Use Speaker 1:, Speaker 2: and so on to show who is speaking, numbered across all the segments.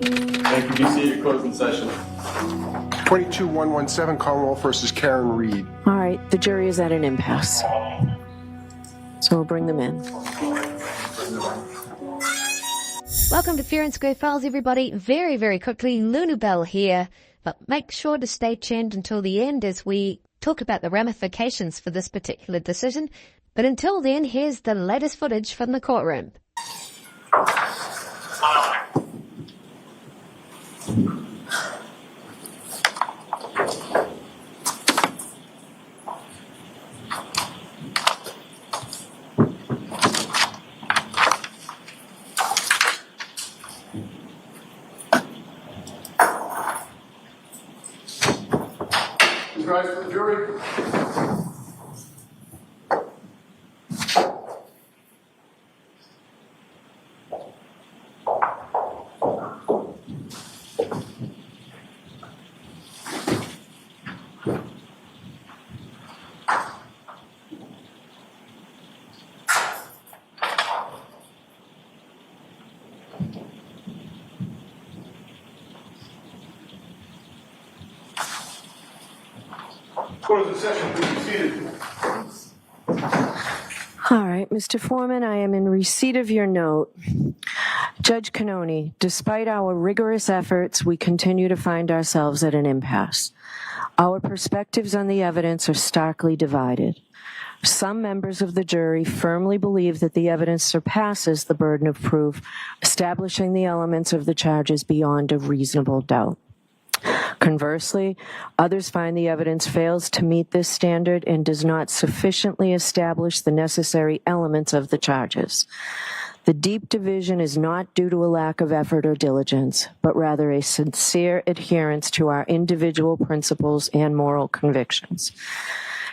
Speaker 1: Thank you. Be seated. Closing session.
Speaker 2: 22117 Commonwealth versus Karen Reed.
Speaker 3: All right, the jury is at an impasse. So we'll bring them in.
Speaker 4: Welcome to Fair and Square Files, everybody. Very, very quickly, Luna Bell here. But make sure to stay tuned until the end as we talk about the ramifications for this particular decision. But until then, here's the latest footage from the courtroom.
Speaker 2: Rise for the jury. Close the session, please be seated.
Speaker 3: All right, Mr. Foreman, I am in receipt of your note. Judge Cannone, despite our rigorous efforts, we continue to find ourselves at an impasse. Our perspectives on the evidence are starkly divided. Some members of the jury firmly believe that the evidence surpasses the burden of proof, establishing the elements of the charges beyond a reasonable doubt. Conversely, others find the evidence fails to meet this standard and does not sufficiently establish the necessary elements of the charges. The deep division is not due to a lack of effort or diligence, but rather a sincere adherence to our individual principles and moral convictions.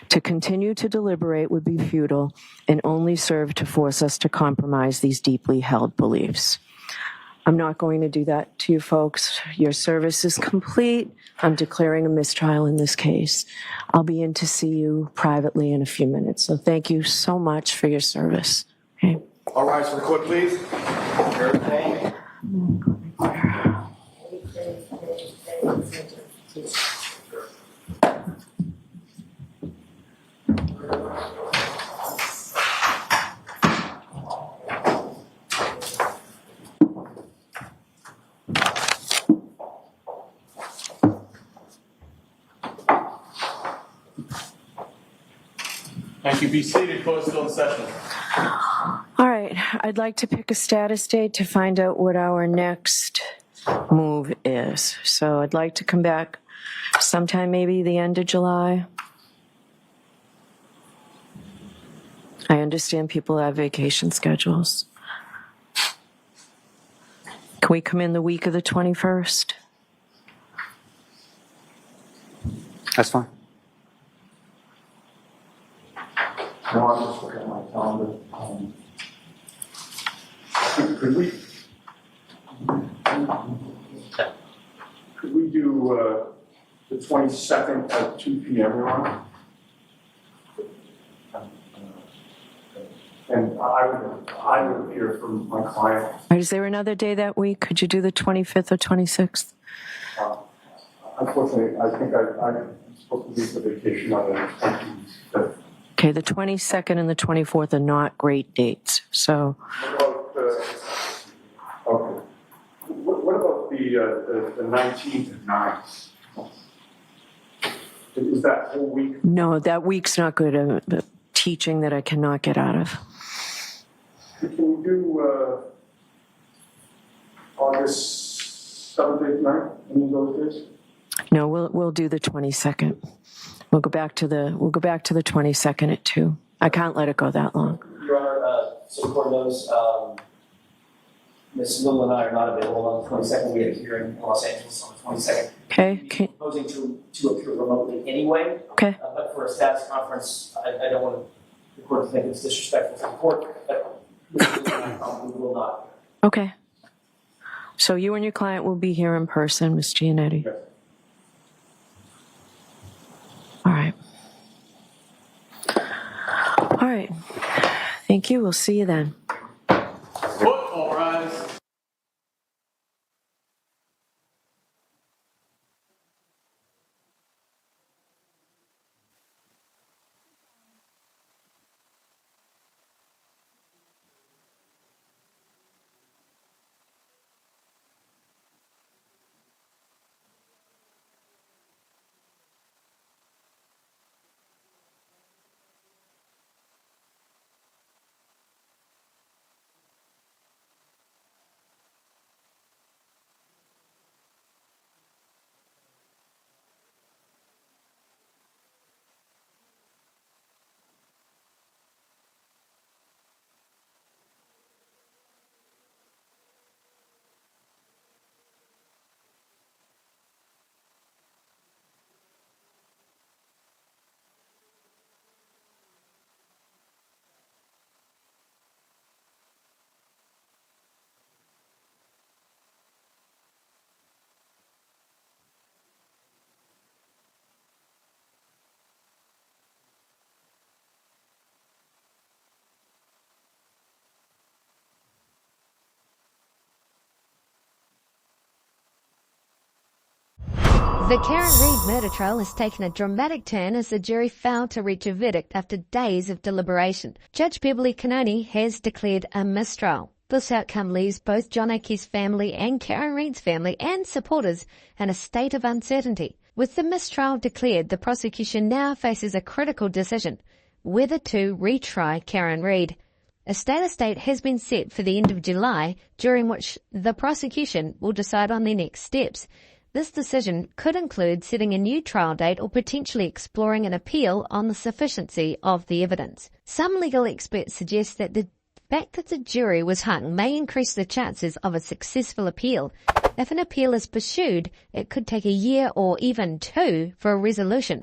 Speaker 3: To continue to deliberate would be futile and only serve to force us to compromise these deeply held beliefs. I'm not going to do that to you folks. Your service is complete. I'm declaring a mistrial in this case. I'll be in to see you privately in a few minutes. So thank you so much for your service. Okay.
Speaker 2: All rise for the court, please.
Speaker 1: Thank you. Be seated. Close the session.
Speaker 3: All right. I'd like to pick a status date to find out what our next move is. So I'd like to come back sometime maybe the end of July. I understand people have vacation schedules. Can we come in the week of the 21st?
Speaker 5: That's fine.
Speaker 6: No, I'm just looking at my calendar. Could we do the 22nd at 2 p.m. Ron? And I would hear from my client.
Speaker 3: Is there another day that week? Could you do the 25th or 26th?
Speaker 6: Unfortunately, I think I'm supposed to be for vacation on the 25th.
Speaker 3: Okay, the 22nd and the 24th are not great dates, so.
Speaker 6: What about the 19th and 9th? Is that whole week?
Speaker 3: No, that week's not good. Teaching that I cannot get out of.
Speaker 6: Can we do August 7th, 8th, 9th? Any of those days?
Speaker 3: No, we'll do the 22nd. We'll go back to the 22nd at 2. I can't let it go that long.
Speaker 7: Your Honor, so for those, Ms. Little and I are not available on the 22nd. We have a hearing in Los Angeles on the 22nd.
Speaker 3: Okay.
Speaker 7: We're proposing to appear remotely anyway.
Speaker 3: Okay.
Speaker 7: But for a status conference, I don't want the court to think it's disrespectful to the court, but we will not.
Speaker 3: Okay. So you and your client will be here in person, Ms. Giannetti?
Speaker 6: Yes.
Speaker 3: All right. All right. Thank you. We'll see you then.
Speaker 1: All rise.
Speaker 4: The Karen Reid murder trial has taken a dramatic turn as the jury failed to reach a verdict after days of deliberation. Judge Beverly Cannone has declared a mistrial. This outcome leaves both John Oakey's family and Karen Reid's family and supporters in a state of uncertainty. With the mistrial declared, the prosecution now faces a critical decision: whether to retry Karen Reid. A status date has been set for the end of July, during which the prosecution will decide on their next steps. This decision could include setting a new trial date or potentially exploring an appeal on the sufficiency of the evidence. Some legal experts suggest that the fact that the jury was hung may increase the chances of a successful appeal. If an appeal is pursued, it could take a year or even 2 for a resolution,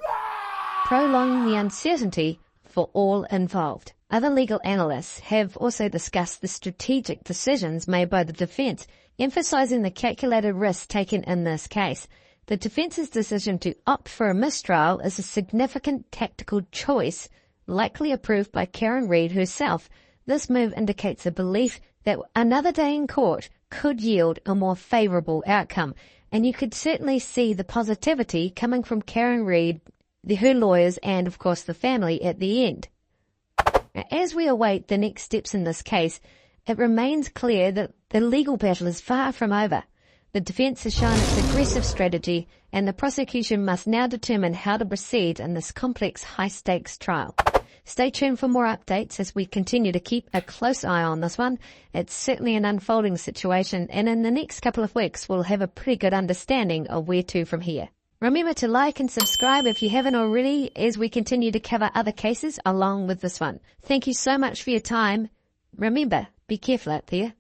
Speaker 4: prolonging the uncertainty for all involved. Other legal analysts have also discussed the strategic decisions made by the defence, emphasising the calculated risks taken in this case. The defence's decision to opt for a mistrial is a significant tactical choice, likely approved by Karen Reid herself. This move indicates a belief that another day in court could yield a more favourable outcome, and you could certainly see the positivity coming from Karen Reid, her lawyers, and of course the family at the end. As we await the next steps in this case, it remains clear that the legal battle is far from over. The defence has shown its aggressive strategy, and the prosecution must now determine how to proceed in this complex, high-stakes trial. Stay tuned for more updates as we continue to keep a close eye on this one. It's certainly an unfolding situation, and in the next couple of weeks we'll have a pretty good understanding of where to from here. Remember to like and subscribe if you haven't already, as we continue to cover other cases along with this one. Thank you so much for your time. Remember, be careful out there.